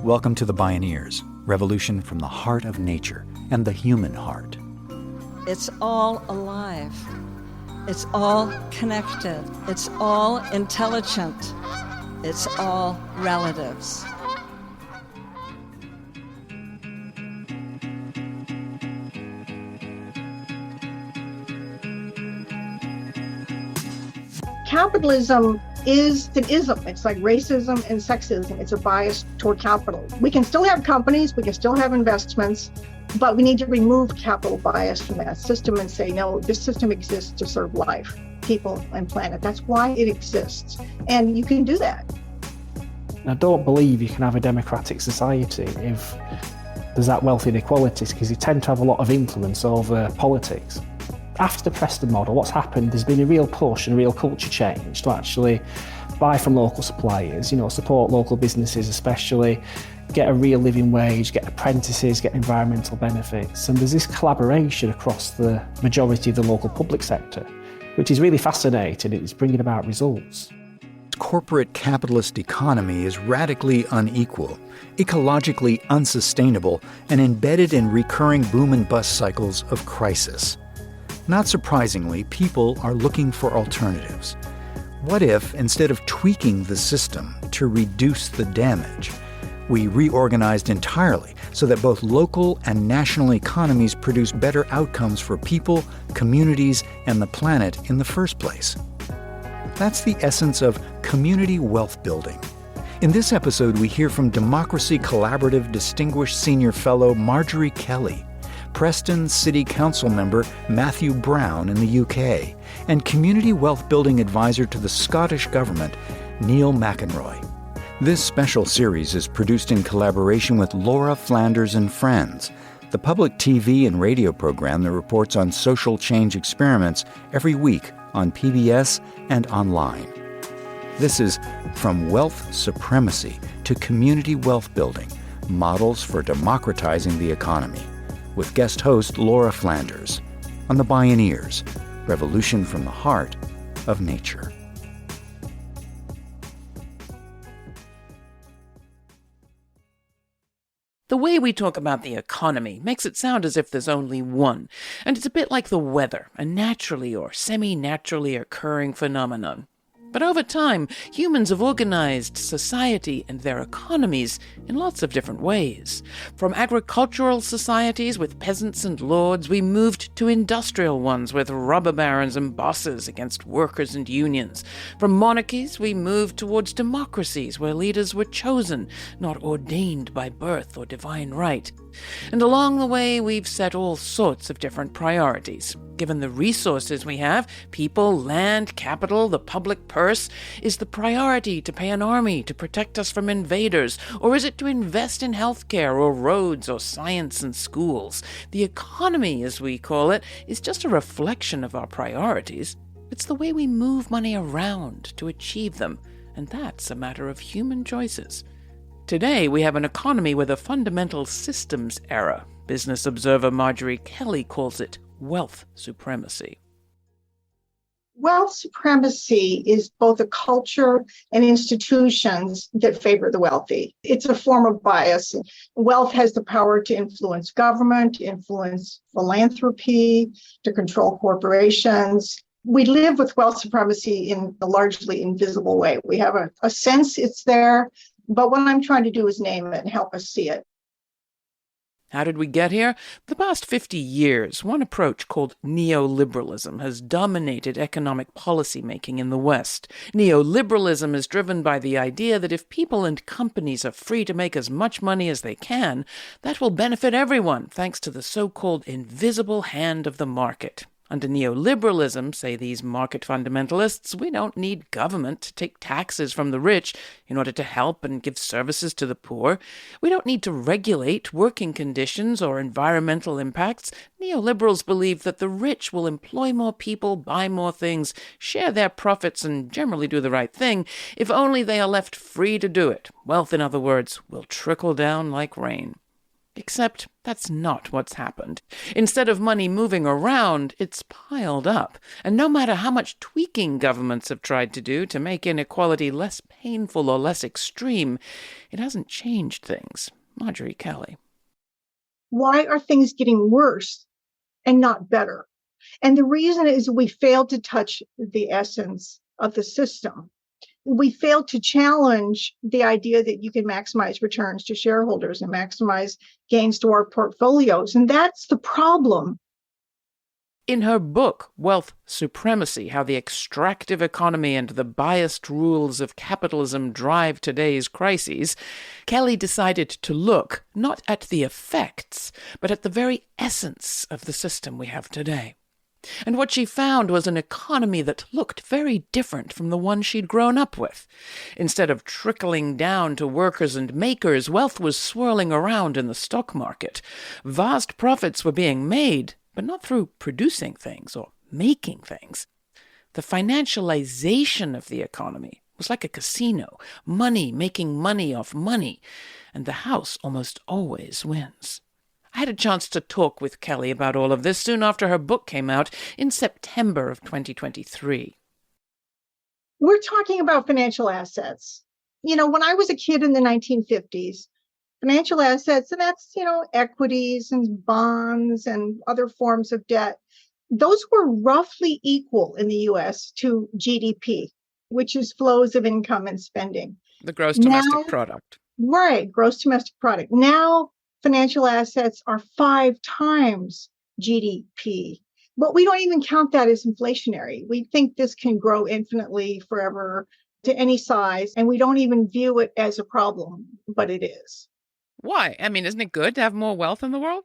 Welcome to the Bioneers, revolution from the heart of nature and the human heart. It's all alive. It's all connected. It's all intelligent. It's all relatives. Capitalism is an ism. It's like racism and sexism. It's a bias toward capital. We can still have companies, we can still have investments, but we need to remove capital bias from that system and say, no, this system exists to serve life, people, and planet. That's why it exists. And you can do that. I don't believe you can have a democratic society if there's that wealth inequalities, because you tend to have a lot of influence over politics. After the Preston model, what's happened, there's been a real push and a real culture change to actually buy from local suppliers, support local businesses especially, get a real living wage, get apprentices, get environmental benefits. And there's this collaboration across the majority of the local public sector, which is really fascinating. It's bringing about results. Corporate capitalist economy is radically unequal, ecologically unsustainable, and embedded in recurring boom and bust cycles of crisis. Not surprisingly, people are looking for alternatives. What if, instead of tweaking the system to reduce the damage, we reorganized entirely so that both local and national economies produce better outcomes for people, communities, and the planet in the first place? That's the essence of community wealth building. In this episode, we hear from Democracy Collaborative Distinguished Senior Fellow Marjorie Kelly, Preston City Council Member Matthew Brown in the UK, and Community Wealth Building Advisor to the Scottish Government, Neil McInroy. This special series is produced in collaboration with Laura Flanders and Friends, the public TV and radio program that reports on social change experiments every week on PBS and online. This is From Wealth Supremacy to Community Wealth Building, Models for Democratizing the Economy, with guest host Laura Flanders, on the Bioneers, revolution from the heart of nature. The way we talk about the economy makes it sound as if there's only one, and it's a bit like the weather, a naturally or semi-naturally occurring phenomenon. But over time, humans have organized society and their economies in lots of different ways. From agricultural societies with peasants and lords, we moved to industrial ones with robber barons and bosses against workers and unions. From monarchies, we moved towards democracies where leaders were chosen, not ordained by birth or divine right. And along the way, we've set all sorts of different priorities. Given the resources we have, people, land, capital, the public purse, is the priority to pay an army to protect us from invaders, or is it to invest in healthcare or roads or science and schools? The economy, as we call it, is just a reflection of our priorities. It's the way we move money around to achieve them, and that's a matter of human choices. Today, we have an economy with a fundamental systems error. Business observer Marjorie Kelly calls it wealth supremacy. Wealth supremacy is both a culture and institutions that favor the wealthy. It's a form of bias. Wealth has the power to influence government, to influence philanthropy, to control corporations. We live with wealth supremacy in a largely invisible way. We have a sense it's there, but what I'm trying to do is name it and help us see it. How did we get here? For the past 50 years, one approach called neoliberalism has dominated economic policy making in the West. Neoliberalism is driven by the idea that if people and companies are free to make as much money as they can, that will benefit everyone, thanks to the so-called invisible hand of the market. Under neoliberalism, say these market fundamentalists, we don't need government to take taxes from the rich in order to help and give services to the poor. We don't need to regulate working conditions or environmental impacts. Neoliberals believe that the rich will employ more people, buy more things, share their profits, and generally do the right thing, if only they are left free to do it. Wealth, in other words, will trickle down like rain. Except that's not what's happened. Instead of money moving around, it's piled up. And no matter how much tweaking governments have tried to do to make inequality less painful or less extreme, it hasn't changed things. Marjorie Kelly. Why are things getting worse and not better? And the reason is we failed to touch the essence of the system. We failed to challenge the idea that you can maximize returns to shareholders and maximize gains to our portfolios. And that's the problem. In her book, Wealth Supremacy, How the Extractive Economy and the Biased Rules of Capitalism Drive Today's Crises, Kelly decided to look not at the effects, but at the very essence of the system we have today. And what she found was an economy that looked very different from the one she'd grown up with. Instead of trickling down to workers and makers, wealth was swirling around in the stock market. Vast profits were being made, but not through producing things or making things. The financialization of the economy was like a casino, money making money off money, and the house almost always wins. I had a chance to talk with Kelly about all of this soon after her book came out in September of 2023. We're talking about financial assets. When I was a kid in the 1950s, financial assets, and that's, equities and bonds and other forms of debt, those were roughly equal in the US to GDP, which is flows of income and spending. The gross domestic product. Right, gross domestic product. Now, financial assets are 5 times GDP, but we don't even count that as inflationary. We think this can grow infinitely forever to any size, and we don't even view it as a problem, but it is. Why? I mean, isn't it good to have more wealth in the world?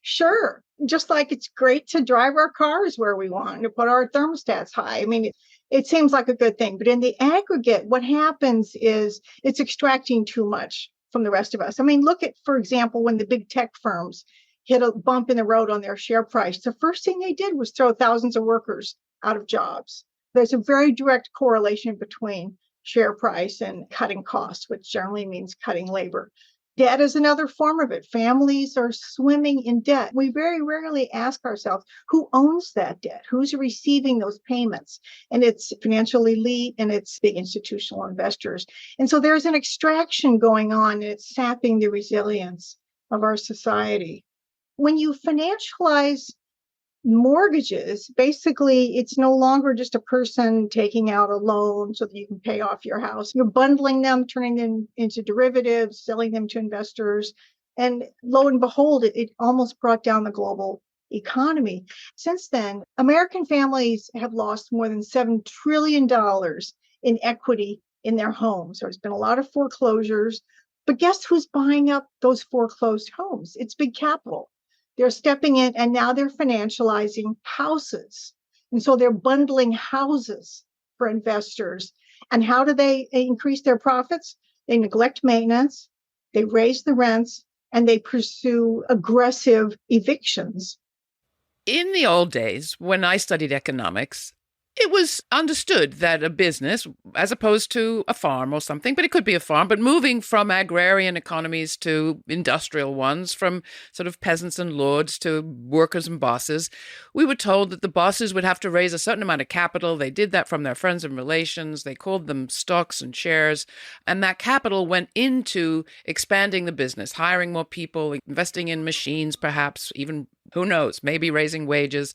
Sure. Just like it's great to drive our cars where we want, to put our thermostats high. I mean, it seems like a good thing, but in the aggregate, what happens is it's extracting too much from the rest of us. I mean, look at, for example, when the big tech firms hit a bump in the road on their share price, the first thing they did was throw thousands of workers out of jobs. There's a very direct correlation between share price and cutting costs, which generally means cutting labor. Debt is another form of it. Families are swimming in debt. We very rarely ask ourselves, who owns that debt? Who's receiving those payments? And it's financial elite and it's big institutional investors. And so there's an extraction going on, and it's sapping the resilience of our society. When you financialize mortgages, basically, it's no longer just a person taking out a loan so that you can pay off your house. You're bundling them, turning them into derivatives, selling them to investors. And lo and behold, it almost brought down the global economy. Since then, American families have lost more than $7 trillion in equity in their homes. There's been a lot of foreclosures. But guess who's buying up those foreclosed homes? It's big capital. They're stepping in, and now they're financializing houses. And so they're bundling houses for investors. And how do they increase their profits? They neglect maintenance, they raise the rents, and they pursue aggressive evictions. In the old days, when I studied economics, it was understood that a business, as opposed to a farm or something, but it could be a farm, but moving from agrarian economies to industrial ones, from sort of peasants and lords to workers and bosses, we were told that the bosses would have to raise a certain amount of capital. They did that from their friends and relations. They called them stocks and shares. And that capital went into expanding the business, hiring more people, investing in machines, perhaps, even, who knows, maybe raising wages.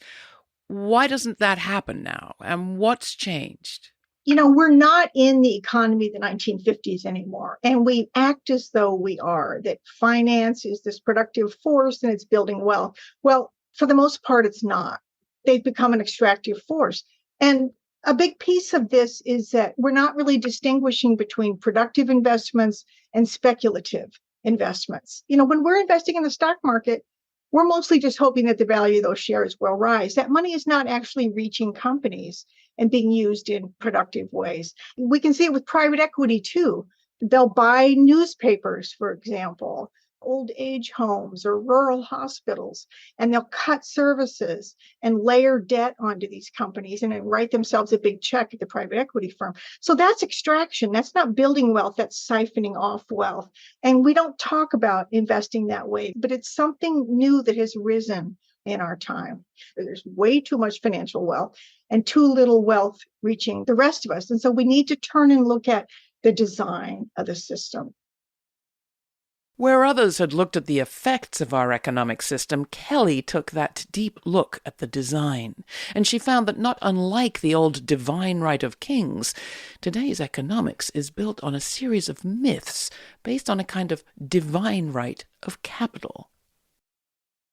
Why doesn't that happen now? And what's changed? We're not in the economy of the 1950s anymore. And we act as though we are, that finance is this productive force and it's building wealth. Well, for the most part, it's not. They've become an extractive force. And a big piece of this is that we're not really distinguishing between productive investments and speculative investments. When we're investing in the stock market, we're mostly just hoping that the value of those shares will rise. That money is not actually reaching companies and being used in productive ways. We can see it with private equity too. They'll buy newspapers, for example, old age homes or rural hospitals, and they'll cut services and layer debt onto these companies and then write themselves a big check at the private equity firm. So that's extraction. That's not building wealth, that's siphoning off wealth. And we don't talk about investing that way, but it's something new that has risen in our time. There's way too much financial wealth and too little wealth reaching the rest of us. And so we need to turn and look at the design of the system. Where others had looked at the effects of our economic system, Kelly took that deep look at the design. And she found that not unlike the old divine right of kings, today's economics is built on a series of myths based on a kind of divine right of capital.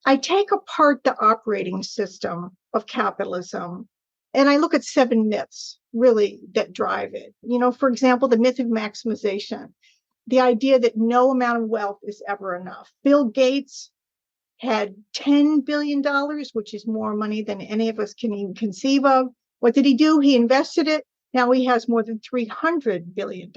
I take apart the operating system of capitalism and I look at 7 myths really that drive it. For example, the myth of maximization, the idea that no amount of wealth is ever enough. Bill Gates had $10 billion, which is more money than any of us can even conceive of. What did he do? He invested it. Now he has more than $300 billion.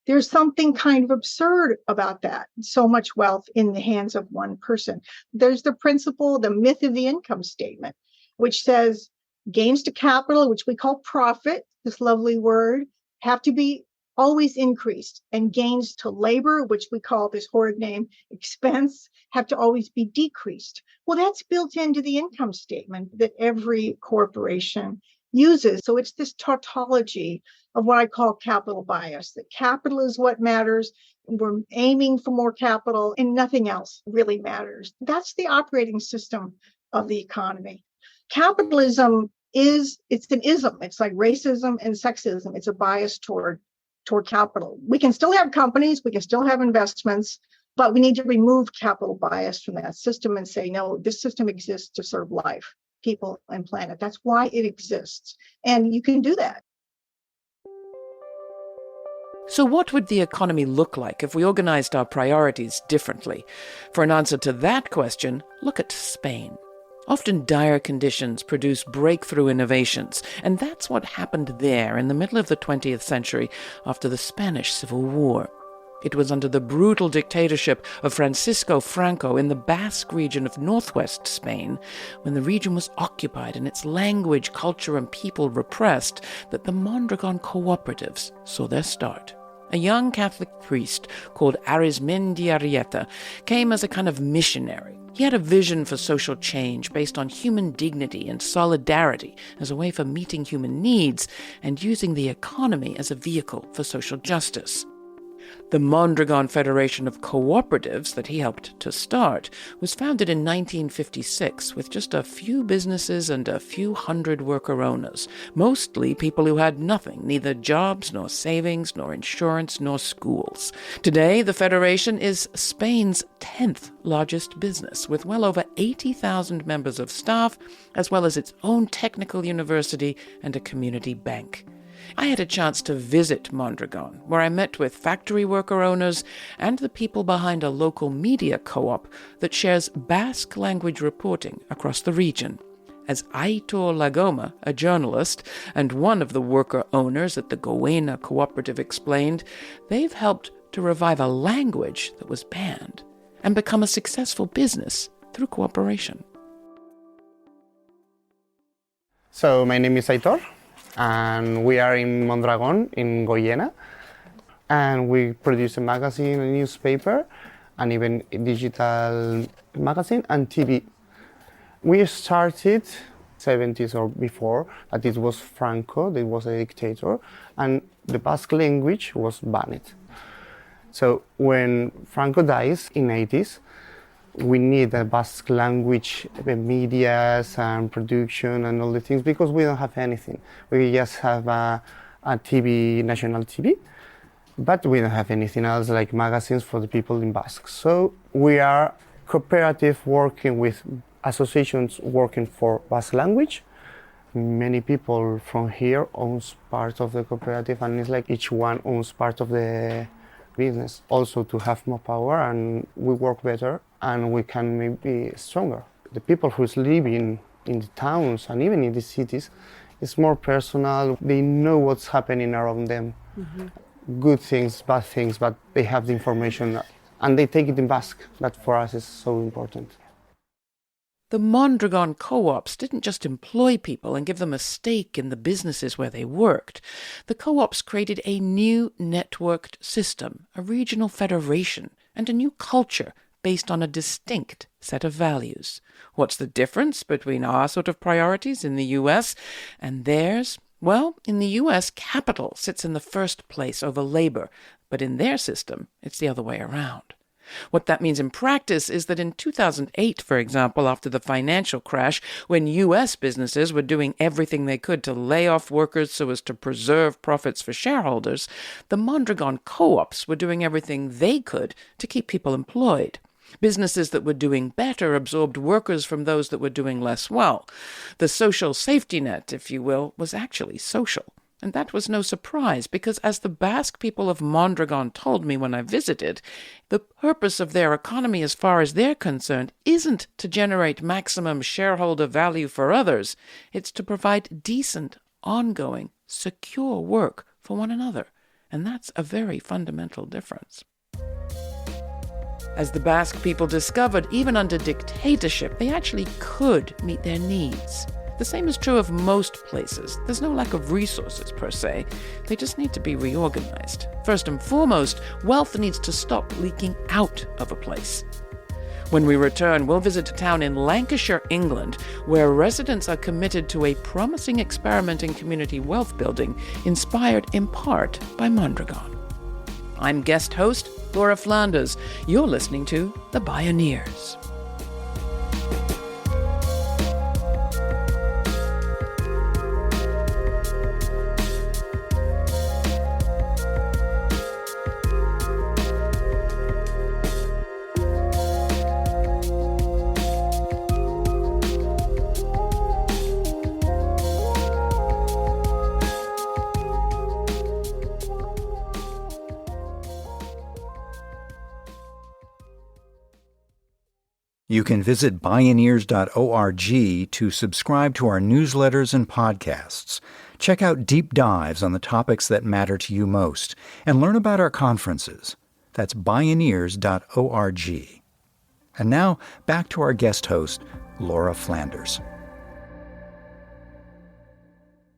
There's something kind of absurd about that. So much wealth in the hands of one person. There's the principle, the myth of the income statement, which says gains to capital, which we call profit, this lovely word, have to be always increased. And gains to labor, which we call this horrid name, expense, have to always be decreased. Well, that's built into the income statement that every corporation uses. So it's this tautology of what I call capital bias, that capital is what matters. We're aiming for more capital and nothing else really matters. That's the operating system of the economy. Capitalism it's an ism. It's like racism and sexism. It's a bias toward capital. We can still have companies, we can still have investments, but we need to remove capital bias from that system and say, no, this system exists to serve life, people, and planet. That's why it exists. And you can do that. So what would the economy look like if we organized our priorities differently? For an answer to that question, look at Spain. Often dire conditions produce breakthrough innovations, and that's what happened there in the middle of the 20th century after the Spanish Civil War. It was under the brutal dictatorship of Francisco Franco in the Basque region of northwest Spain, when the region was occupied and its language, culture, and people repressed, that the Mondragon cooperatives saw their start. A young Catholic priest called Arizmendi Arrieta came as a kind of missionary. He had a vision for social change based on human dignity and solidarity as a way for meeting human needs and using the economy as a vehicle for social justice. The Mondragon Federation of Cooperatives that he helped to start was founded in 1956 with just a few businesses and a few hundred worker owners, mostly people who had nothing, neither jobs nor savings nor insurance nor schools. Today, the Federation is Spain's 10th largest business, with well over 80,000 members of staff, as well as its own technical university and a community bank. I had a chance to visit Mondragon, where I met with factory worker owners and the people behind a local media co-op that shares Basque language reporting across the region. As Aitor Lagoma, a journalist and one of the worker owners at the Goena cooperative, explained, they've helped to revive a language that was banned and become a successful business through cooperation. So my name is Aitor, and we are in Mondragon in Goiena, and we produce a magazine, a newspaper, and even a digital magazine and TV. We started 70s or before, that it was Franco, it was a dictator, and the Basque language was banned. So when Franco dies in 80s, we need a Basque language, medias and production and all the things, because we don't have anything. We just have a TV, national TV, but we don't have anything else like magazines for the people in Basque. So we are cooperative working with associations working for Basque language. Many people from here owns part of the cooperative, and it's like each one owns part of the business. Also to have more power, and we work better and we can maybe stronger. The people who's living in the towns and even in the cities, it's more personal. They know what's happening around them. Mm-hmm. Good things, bad things, but they have the information and they take it in Basque. That for us is so important. The Mondragon co-ops didn't just employ people and give them a stake in the businesses where they worked. The co-ops created a new networked system, a regional federation, and a new culture based on a distinct set of values. What's the difference between our sort of priorities in the US and theirs? Well, in the US, capital sits in the first place over labor, but in their system, it's the other way around. What that means in practice is that in 2008, for example, after the financial crash, when U.S. businesses were doing everything they could to lay off workers so as to preserve profits for shareholders, the Mondragon co-ops were doing everything they could to keep people employed. Businesses that were doing better absorbed workers from those that were doing less well. The social safety net, if you will, was actually social. And that was no surprise, because as the Basque people of Mondragon told me when I visited, the purpose of their economy as far as they're concerned isn't to generate maximum shareholder value for others. It's to provide decent, ongoing, secure work for one another. And that's a very fundamental difference. As the Basque people discovered, even under dictatorship, they actually could meet their needs. The same is true of most places. There's no lack of resources, per se. They just need to be reorganized. First and foremost, wealth needs to stop leaking out of a place. When we return, we'll visit a town in Lancashire, England, where residents are committed to a promising experiment in community wealth building, inspired in part by Mondragon. I'm guest host Laura Flanders. You're listening to The Bioneers. You can visit Bioneers.org to subscribe to our newsletters and podcasts. Check out deep dives on the topics that matter to you most, and learn about our conferences. That's Bioneers.org. And now, back to our guest host, Laura Flanders.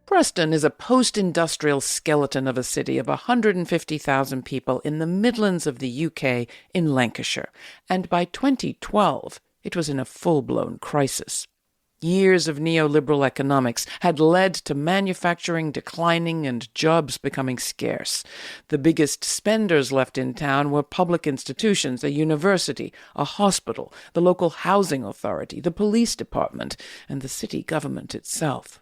Preston is a post-industrial skeleton of a city of 150,000 people in the Midlands of the UK in Lancashire, and by 2012, it was in a full-blown crisis. Years of neoliberal economics had led to manufacturing declining and jobs becoming scarce. The biggest spenders left in town were public institutions, a university, a hospital, the local housing authority, the police department, and the city government itself.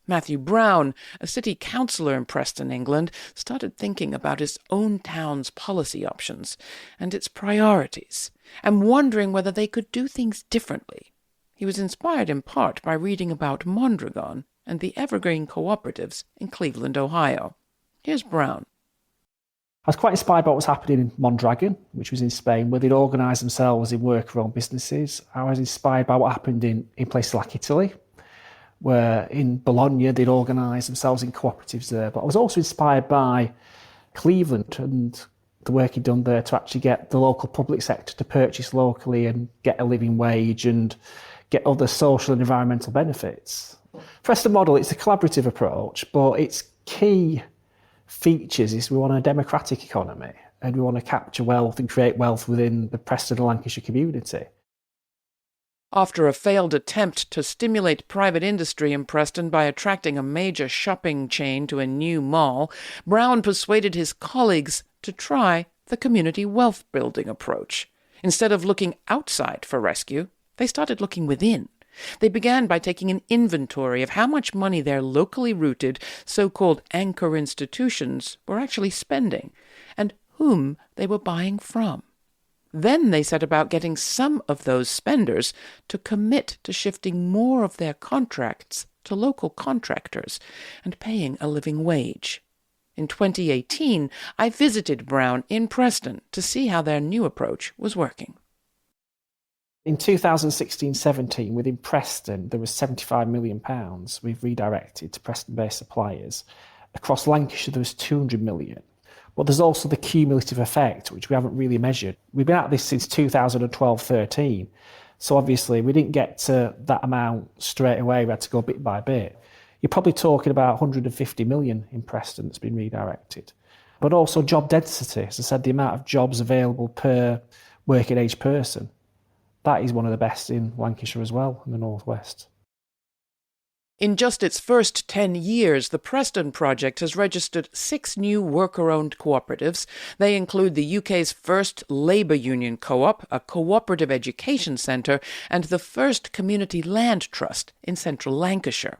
Matthew Brown, a city councillor in Preston, England, started thinking about his own town's policy options and its priorities, and wondering whether they could do things differently. He was inspired in part by reading about Mondragon and the evergreen cooperatives in Cleveland, Ohio. Here's Brown. I was quite inspired by what was happening in Mondragon, which was in Spain, where they'd organised themselves in worker-owned businesses. I was inspired by what happened in places like Italy, where in Bologna they'd organised themselves in cooperatives there. But I was also inspired by Cleveland and the work he'd done there to actually get the local public sector to purchase locally and get a living wage and get other social and environmental benefits. Preston model, it's a collaborative approach, but its key features is we want a democratic economy and we want to capture wealth and create wealth within the Preston and Lancashire community. After a failed attempt to stimulate private industry in Preston by attracting a major shopping chain to a new mall, Brown persuaded his colleagues to try the community wealth building approach. Instead of looking outside for rescue, they started looking within. They began by taking an inventory of how much money their locally rooted, so-called anchor institutions were actually spending, and whom they were buying from. Then they set about getting some of those spenders to commit to shifting more of their contracts to local contractors and paying a living wage. In 2018, I visited Brown in Preston to see how their new approach was working. In 2016-17, within Preston, there was £75 million we've redirected to Preston-based suppliers. Across Lancashire, there was £200 million. But there's also the cumulative effect, which we haven't really measured. We've been at this since 2012-13. So obviously we didn't get to that amount straight away. We had to go bit by bit. You're probably talking about 150 million in Preston that's been redirected. But also job density, as I said, the amount of jobs available per working age person. That is one of the best in Lancashire as well, in the North West. In just its first 10 years, the Preston project has registered 6 new worker-owned cooperatives. They include the UK's first labour union co-op, a cooperative education centre, and the first community land trust in central Lancashire.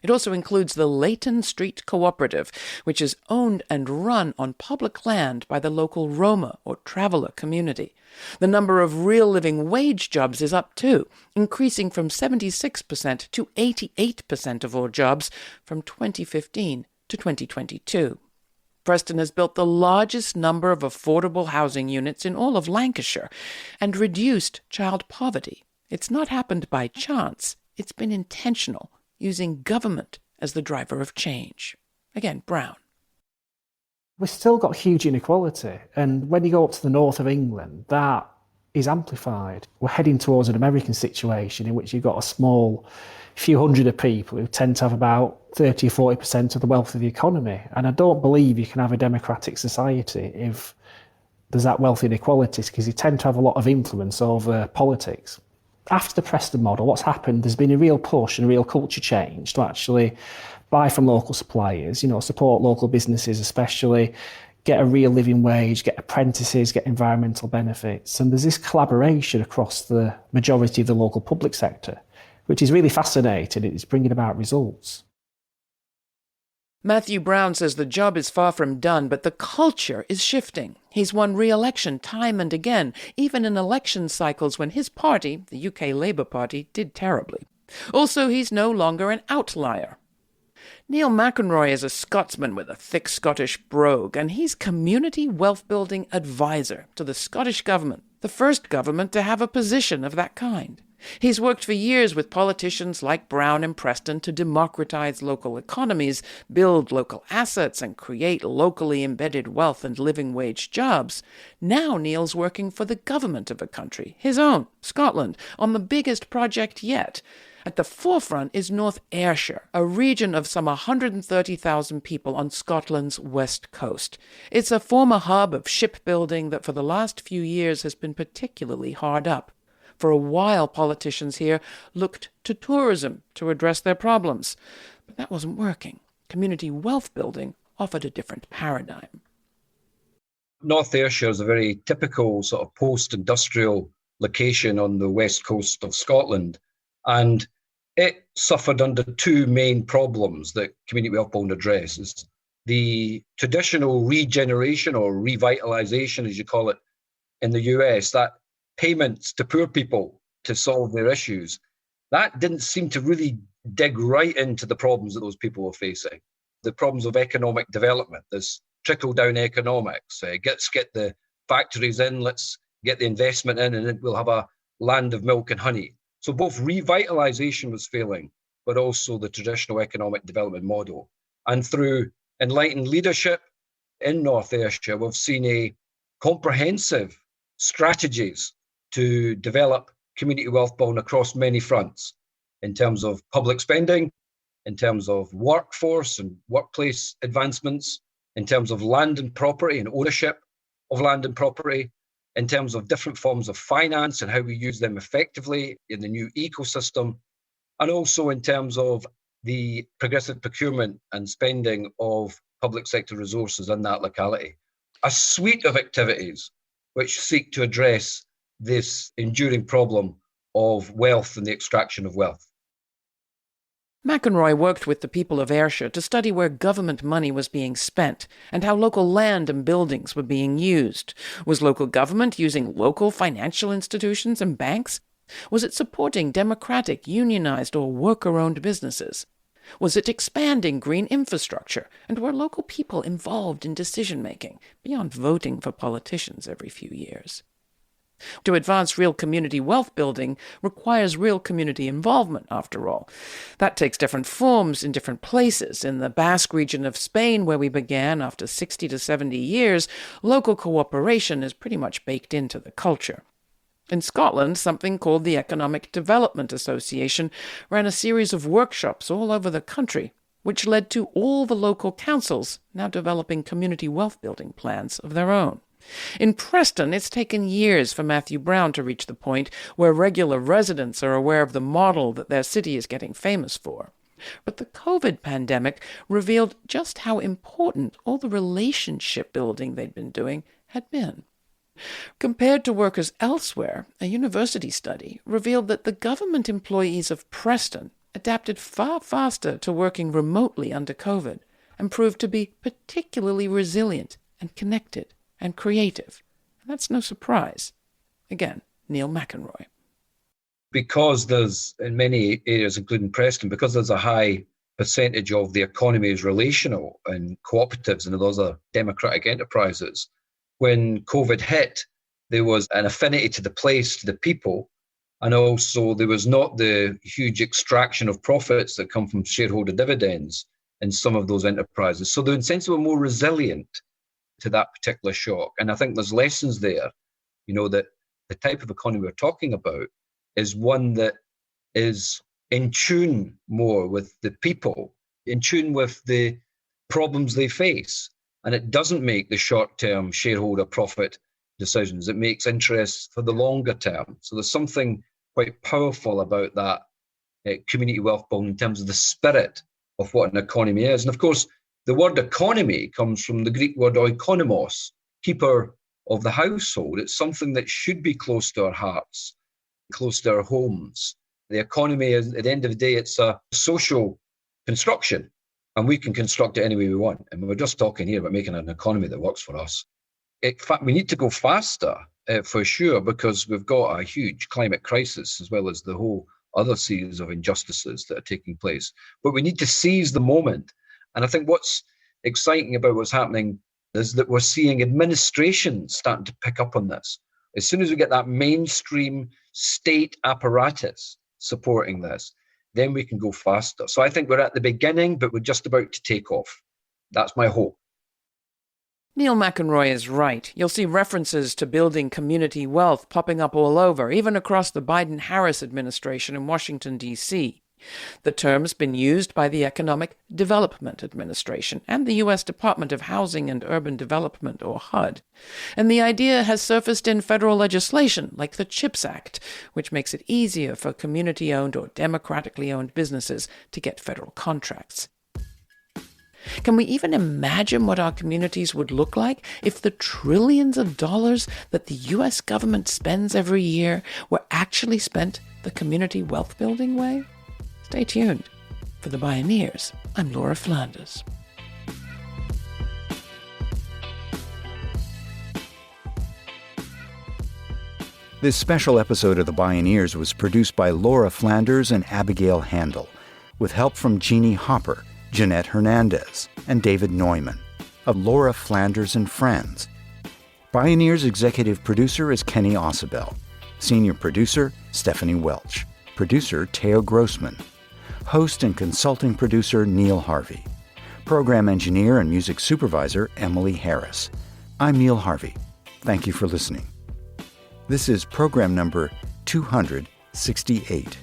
It also includes the Leighton Street Cooperative, which is owned and run on public land by the local Roma or traveller community. The number of real living wage jobs is up too, increasing from 76% to 88% of all jobs from 2015 to 2022. Preston has built the largest number of affordable housing units in all of Lancashire and reduced child poverty. It's not happened by chance, it's been intentional, using government as the driver of change. Again, Brown. We've still got huge inequality, and when you go up to the north of England, that is amplified. We're heading towards an American situation in which you've got a small few hundred of people who tend to have about 30 or 40% of the wealth of the economy. And I don't believe you can have a democratic society if there's that wealth inequalities, because you tend to have a lot of influence over politics. After the Preston model, what's happened, there's been a real push and a real culture change to actually buy from local suppliers, support local businesses especially, get a real living wage, get apprentices, get environmental benefits. And there's this collaboration across the majority of the local public sector, which is really fascinating. It's bringing about results. Matthew Brown says the job is far from done, but the culture is shifting. He's won re-election time and again, even in election cycles when his party, the UK Labour Party, did terribly. Also, he's no longer an outlier. Neil McInroy is a Scotsman with a thick Scottish brogue, and he's Community Wealth Building Advisor to the Scottish Government, the first government to have a position of that kind. He's worked for years with politicians like Brown and Preston to democratize local economies, build local assets, and create locally embedded wealth and living wage jobs. Now Neil's working for the government of a country, his own, Scotland, on the biggest project yet. At the forefront is North Ayrshire, a region of some 130,000 people on Scotland's west coast. It's a former hub of shipbuilding that for the last few years has been particularly hard up. For a while, politicians here looked to tourism to address their problems. But that wasn't working. Community wealth building offered a different paradigm. North Ayrshire is a very typical sort of post-industrial location on the west coast of Scotland. And it suffered under 2 main problems that Community Wealth Building addresses. The traditional regeneration or revitalisation, as you call it, in the US, that payments to poor people to solve their issues, that didn't seem to really dig right into the problems that those people were facing. The problems of economic development, this trickle-down economics. Let's get the factories in, let's get the investment in, and then we'll have a land of milk and honey. So both revitalisation was failing, but also the traditional economic development model. And through enlightened leadership in North Ayrshire, we've seen a comprehensive strategies to develop community wealth building across many fronts, in terms of public spending, in terms of workforce and workplace advancements, in terms of land and property and ownership of land and property, in terms of different forms of finance and how we use them effectively in the new ecosystem, and also in terms of the progressive procurement and spending of public sector resources in that locality. A suite of activities which seek to address this enduring problem of wealth and the extraction of wealth. McInroy worked with the people of Ayrshire to study where government money was being spent and how local land and buildings were being used. Was local government using local financial institutions and banks? Was it supporting democratic, unionised or worker-owned businesses? Was it expanding green infrastructure? And were local people involved in decision-making, beyond voting for politicians every few years? To advance real community wealth building requires real community involvement, after all. That takes different forms in different places. In the Basque region of Spain, where we began after 60 to 70 years, local cooperation is pretty much baked into the culture. In Scotland, something called the Economic Development Association ran a series of workshops all over the country, which led to all the local councils now developing community wealth building plans of their own. In Preston, it's taken years for Matthew Brown to reach the point where regular residents are aware of the model that their city is getting famous for. But the COVID pandemic revealed just how important all the relationship building they'd been doing had been. Compared to workers elsewhere, a university study revealed that the government employees of Preston adapted far faster to working remotely under COVID and proved to be particularly resilient and connected and creative. And that's no surprise. Again, Neil McInroy. Because there's, in many areas, including Preston, because there's a high percentage of the economy is relational and cooperatives and those are democratic enterprises, when COVID hit, there was an affinity to the place, to the people, and also there was not the huge extraction of profits that come from shareholder dividends in some of those enterprises. So the incentives were more resilient to that particular shock. And I think there's lessons there, that the type of economy we're talking about is one that is in tune more with the people, in tune with the problems they face. And it doesn't make the short-term shareholder profit decisions. It makes interests for the longer term. So there's something quite powerful about that community wealth building in terms of the spirit of what an economy is. And of course, the word economy comes from the Greek word oikonomos, keeper of the household. It's something that should be close to our hearts, close to our homes. The economy is, at the end of the day, it's a social construction. And we can construct it any way we want. And we're just talking here about making an economy that works for us. In fact, we need to go faster, for sure, because we've got a huge climate crisis, as well as the whole other series of injustices that are taking place. But we need to seize the moment. And I think what's exciting about what's happening is that we're seeing administrations starting to pick up on this. As soon as we get that mainstream state apparatus supporting this, then we can go faster. So I think we're at the beginning, but we're just about to take off. That's my hope. Neil McInroy is right. You'll see references to building community wealth popping up all over, even across the Biden-Harris administration in Washington, D.C. The term's been used by the Economic Development Administration and the U.S. Department of Housing and Urban Development, or HUD. And the idea has surfaced in federal legislation like the CHIPS Act, which makes it easier for community-owned or democratically owned businesses to get federal contracts. Can we even imagine what our communities would look like if the trillions of dollars that the U.S. government spends every year were actually spent the community wealth building way? Stay tuned. For the Bioneers, I'm Laura Flanders. This special episode of The Bioneers was produced by Laura Flanders and Abigail Handel, with help from Jeannie Hopper, Jeanette Hernandez, and David Neumann, of Laura Flanders and Friends. Bioneers executive producer is Kenny Ausubel. Senior producer, Stephanie Welch. Producer, Teo Grossman. Host and consulting producer, Neil Harvey. Program engineer and music supervisor, Emily Harris. I'm Neil Harvey. Thank you for listening. This is program number 268.